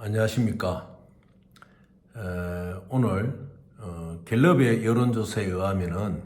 안녕하십니까. 오늘 갤럽의 여론조사에 의하면은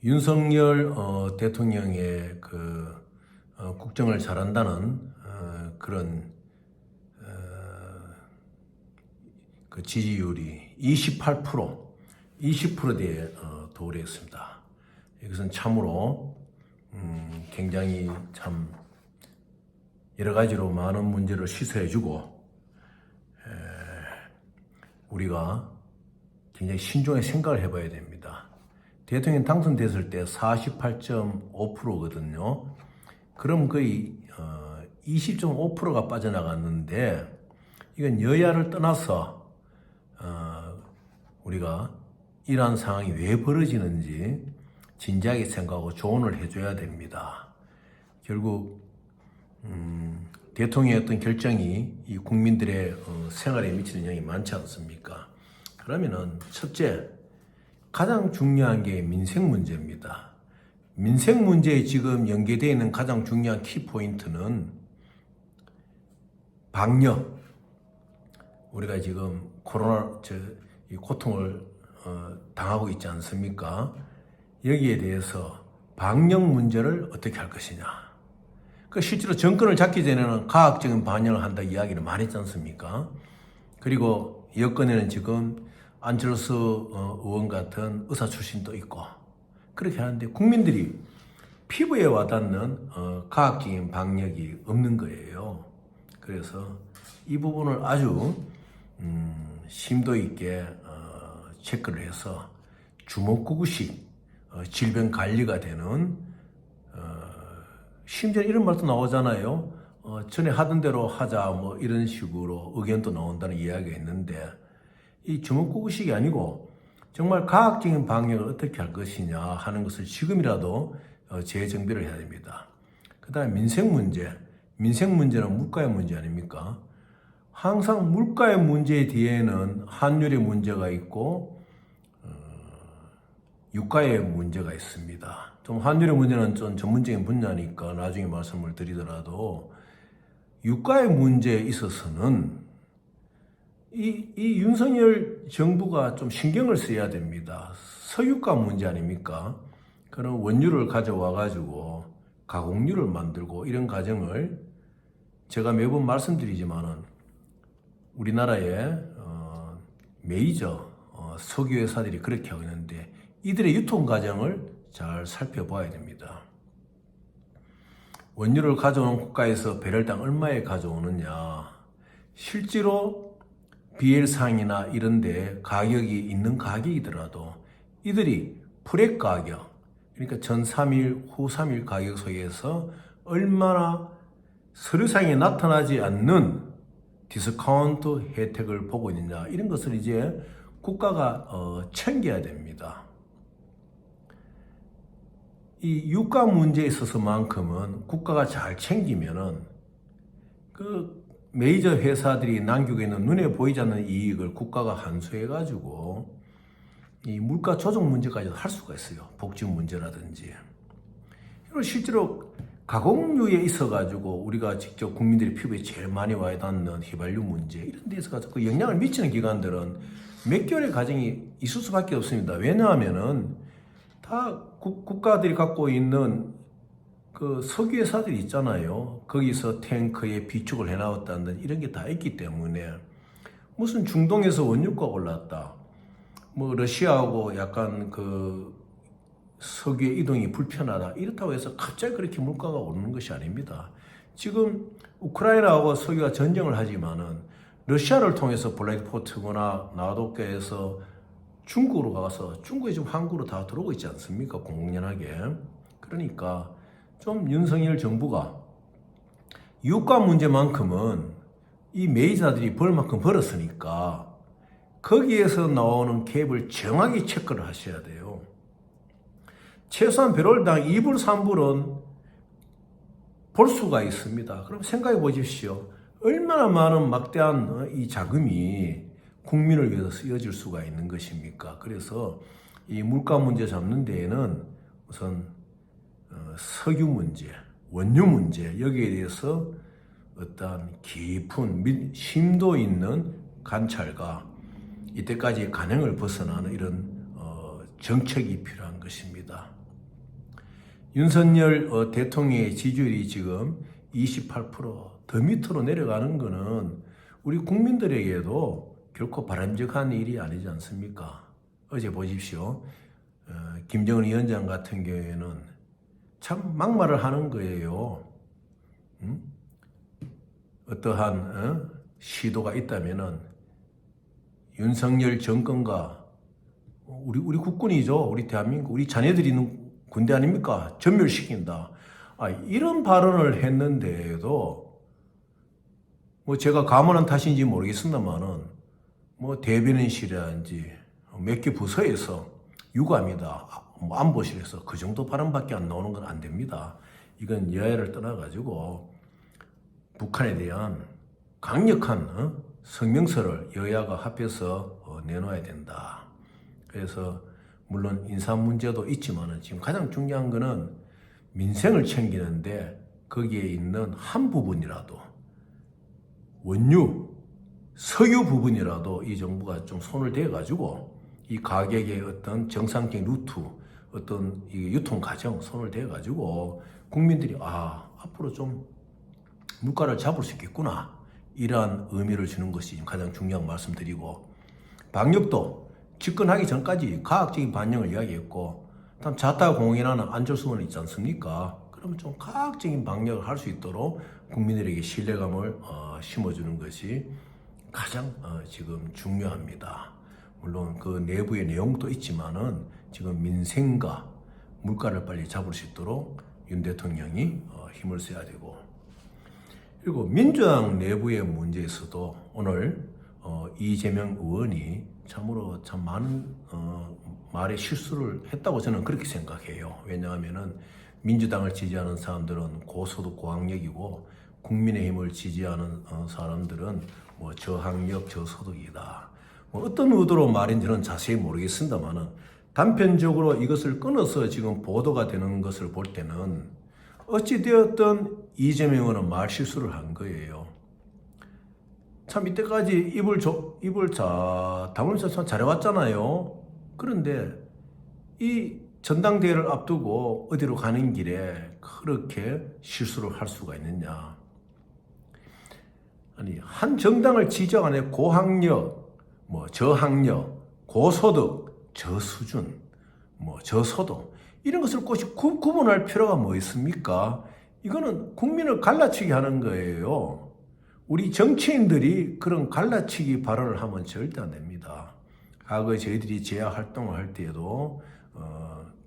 윤석열 대통령의 국정을 잘한다는 그런 그 지지율이 20%대에 도래했습니다. 이것은 참으로 굉장히 참 여러 가지로 많은 문제를 시사해주고 우리가 굉장히 신중하게 생각을 해봐야 됩니다. 대통령 당선됐을 때 48.5%거든요. 그럼 거의 20.5%가 빠져나갔는데 이건 여야를 떠나서 우리가 이러한 상황이 왜 벌어지는지 진지하게 생각하고 조언을 해줘야 됩니다. 결국 대통령의 어떤 결정이 이 국민들의 생활에 미치는 영향이 많지 않습니까? 그러면은 첫째, 가장 중요한 게 민생 문제입니다. 민생 문제에 지금 연계되어 있는 가장 중요한 키포인트는 방역. 우리가 지금 이 고통을 당하고 있지 않습니까? 여기에 대해서 방역 문제를 어떻게 할 것이냐. 실제로 정권을 잡기 전에는 과학적인 반영을 한다 이야기를 많이 했지 않습니까? 그리고 여권에는 지금 안철수 의원 같은 의사 출신도 있고 그렇게 하는데 국민들이 피부에 와닿는 과학적인 방역이 없는 거예요. 그래서 이 부분을 아주 심도 있게 체크를 해서 주먹구구식 질병 관리가 되는 심지어 이런 말도 나오잖아요. 전에 하던 대로 하자 뭐 이런 식으로 의견도 나온다는 이야기가 있는데 이 주먹구구식이 아니고 정말 과학적인 방역을 어떻게 할 것이냐 하는 것을 지금이라도 재정비를 해야 됩니다. 그 다음에 민생 문제는 물가의 문제 아닙니까? 항상 물가의 문제 뒤에는 환율의 문제가 있고 유가의 문제가 있습니다. 좀 환율의 문제는 좀 전문적인 분야니까 나중에 말씀을 드리더라도 유가의 문제에 있어서는 이 윤석열 정부가 좀 신경을 써야 됩니다. 서유가 문제 아닙니까? 그런 원유를 가져와 가지고 가공유를 만들고 이런 과정을 제가 매번 말씀드리지만은 우리나라의 메이저 석유 회사들이 그렇게 하고 있는데 이들의 유통 과정을 잘 살펴봐야 됩니다. 원유를 가져오는 국가에서 배럴당 얼마에 가져오느냐. 실제로 BL상이나 이런 데 가격이 있는 가격이더라도 이들이 프렉 가격, 그러니까 전 3일, 후 3일 가격 속에서 얼마나 서류상에 나타나지 않는 디스카운트 혜택을 보고 있느냐. 이런 것을 이제 국가가 챙겨야 됩니다. 이 유가 문제에 있어서만큼은 국가가 잘 챙기면은 그 메이저 회사들이 남기고 있는 눈에 보이지 않는 이익을 국가가 환수해가지고 이 물가 조정 문제까지도 할 수가 있어요. 복지 문제라든지. 그리고 실제로 가공류에 있어가지고 우리가 직접 국민들의 피부에 제일 많이 와야 닿는 휘발유 문제 이런 데서 가지고 그 영향을 미치는 기관들은 몇 개월의 과정이 있을 수밖에 없습니다. 왜냐하면은 다 국가들이 갖고 있는 그 석유 회사들이 있잖아요. 거기서 탱크에 비축을 해놨다는 이런 게 다 있기 때문에 무슨 중동에서 원유가 올랐다. 뭐 러시아하고 약간 그 석유의 이동이 불편하다. 이렇다고 해서 갑자기 그렇게 물가가 오르는 것이 아닙니다. 지금 우크라이나하고 석유가 전쟁을 하지만은 러시아를 통해서 블랙포트거나 나도께에서 중국으로 가서 중국에 지금 항구로 다 들어오고 있지 않습니까? 공공연하게. 그러니까 좀 윤석열 정부가 유가 문제만큼은 이 메이저들이 벌 만큼 벌었으니까 거기에서 나오는 갭을 정확히 체크를 하셔야 돼요. 최소한 배럴당 2불, 3불은 볼 수가 있습니다. 그럼 생각해 보십시오. 얼마나 많은 막대한 이 자금이 국민을 위해서 쓰여질 수가 있는 것입니까? 그래서 이 물가 문제 잡는 데에는 우선 석유 문제, 원유 문제 여기에 대해서 어떠한 깊은 심도 있는 관찰과 이때까지 관행을 벗어나는 이런 정책이 필요한 것입니다. 윤석열 대통령의 지지율이 지금 28%더 밑으로 내려가는 것은 우리 국민들에게도 결코 바람직한 일이 아니지 않습니까? 어제 보십시오. 김정은 위원장 같은 경우에는 참 막말을 하는 거예요. 어떠한 시도가 있다면은 윤석열 정권과 우리 국군이죠. 우리 대한민국, 우리 자녀들이 있는 군대 아닙니까? 전멸시킨다. 이런 발언을 했는데도 뭐 제가 감언한 탓인지 모르겠습니다만은 뭐 대변인실이라든지 몇 개 부서에서 유감이다, 뭐 안보실에서 그 정도 발언밖에 안 나오는 건 안 됩니다. 이건 여야를 떠나가지고 북한에 대한 강력한 성명서를 여야가 합해서 내놓아야 된다. 그래서 물론 인사 문제도 있지만은 지금 가장 중요한 거는 민생을 챙기는데 거기에 있는 한 부분이라도 원유, 석유 부분이라도 이 정부가 좀 손을 대가지고 이 가격의 어떤 정상적인 루트, 어떤 이 유통 과정 손을 대가지고 국민들이 앞으로 좀 물가를 잡을 수 있겠구나, 이러한 의미를 주는 것이 가장 중요한 말씀드리고, 방역도 집권하기 전까지 과학적인 반영을 이야기했고, 다음 자타공인하는 안철수 의원 있지 않습니까? 그러면 좀 과학적인 방역을 할 수 있도록 국민들에게 신뢰감을 심어주는 것이 가장 지금 중요합니다. 물론 그 내부의 내용도 있지만은 지금 민생과 물가를 빨리 잡을 수 있도록 윤 대통령이 힘을 써야 되고, 그리고 민주당 내부의 문제에서도 오늘 이재명 의원이 참으로 참 많은 말에 실수를 했다고 저는 그렇게 생각해요. 왜냐하면은 민주당을 지지하는 사람들은 고소득 고학력이고 국민의힘을 지지하는 사람들은 뭐 저학력 저소득이다. 뭐 어떤 의도로 말인지는 자세히 모르겠습니다만은 단편적으로 이것을 끊어서 지금 보도가 되는 것을 볼 때는 어찌되었든 이재명 의원은 말 실수를 한 거예요. 참 이때까지 입을 다물면서 잘해왔잖아요. 그런데 이 전당대회를 앞두고 어디로 가는 길에 그렇게 실수를 할 수가 있느냐. 아니, 한 정당을 지지하는 고학력, 뭐 저학력, 고소득, 저수준, 뭐 저소득, 이런 것을 꼭 구분할 필요가 뭐 있습니까? 이거는 국민을 갈라치게 하는 거예요. 우리 정치인들이 그런 갈라치기 발언을 하면 절대 안 됩니다. 과거에 저희들이 제야 활동을 할 때에도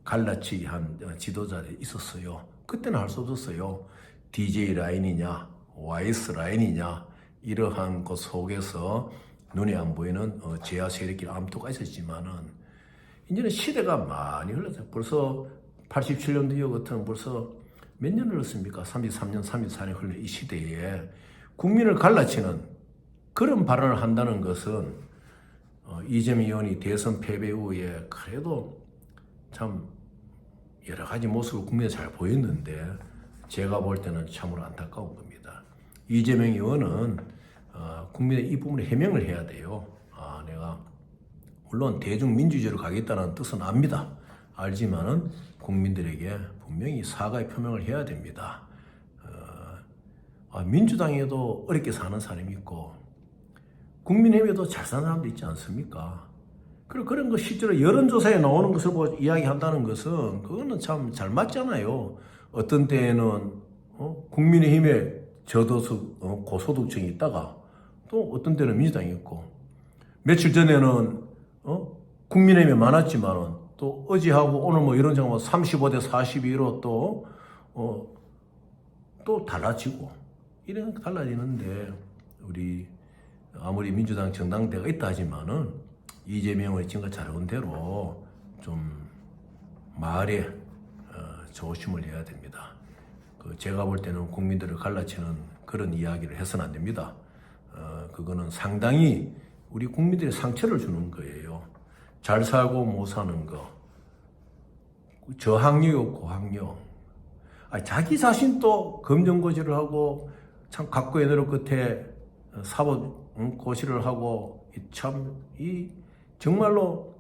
갈라치기 한 지도자들이 있었어요. 그때는 할 수 없었어요. DJ 라인이냐, YS 라인이냐, 이러한 것 속에서 눈에 안 보이는 제야 세력끼리 암투가 있었지만은 이제는 시대가 많이 흘렀어요. 벌써 87년도 이후 같은 벌써 몇 년 흘렀습니까? 33년, 34년 흘린 이 시대에 국민을 갈라치는 그런 발언을 한다는 것은 이재명 의원이 대선 패배 후에 그래도 참 여러 가지 모습을 국민에 잘 보였는데 제가 볼 때는 참으로 안타까운 겁니다. 이재명 의원은 국민의 이 부분에 해명을 해야 돼요. 내가 물론 대중민주주의로 가겠다는 뜻은 압니다. 알지만은 국민들에게 분명히 사과의 표명을 해야 됩니다. 민주당에도 어렵게 사는 사람이 있고 국민의힘에도 잘 사는 사람도 있지 않습니까? 그리고 그런 거 실제로 여론조사에 나오는 것을 보고 이야기한다는 것은 그거는 참 잘 맞잖아요. 어떤 때에는 국민의힘에 고소득층이 있다가 또 어떤 때는 민주당이 있고, 며칠 전에는 국민의힘에 많았지만은 또 어제하고 오늘 뭐 이런 장면 35대 42로 또 달라지고 이런 달라지는데, 우리 아무리 민주당 정당대가 있다 하지만은 이재명의 지금까지 잘해온 대로 좀 말에 조심을 해야 됩니다. 제가 볼 때는 국민들을 갈라치는 그런 이야기를 해서는 안 됩니다. 그거는 상당히 우리 국민들의 상처를 주는 거예요. 잘 살고 못 사는 거, 저학력, 고학력. 자기 자신도 검정고시를 하고 참 각고의 노력 끝에 사법 고시를 하고 이 정말로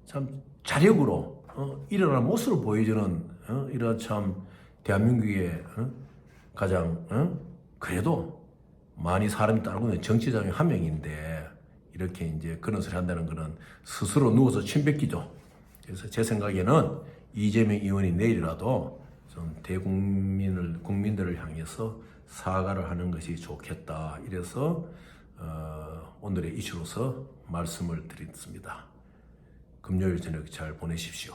참 자력으로 일어나는 모습을 보여주는 이런 참 대한민국의 가장 그래도 많이 사람이 따르고 있는 정치자 중에 한 명인데 이렇게 이제 그런 소리 한다는 거는 스스로 누워서 침 뱉기죠. 그래서 제 생각에는 이재명 의원이 내일이라도 좀 국민들을 향해서 사과를 하는 것이 좋겠다. 이래서 오늘의 이슈로서 말씀을 드렸습니다. 금요일 저녁 잘 보내십시오.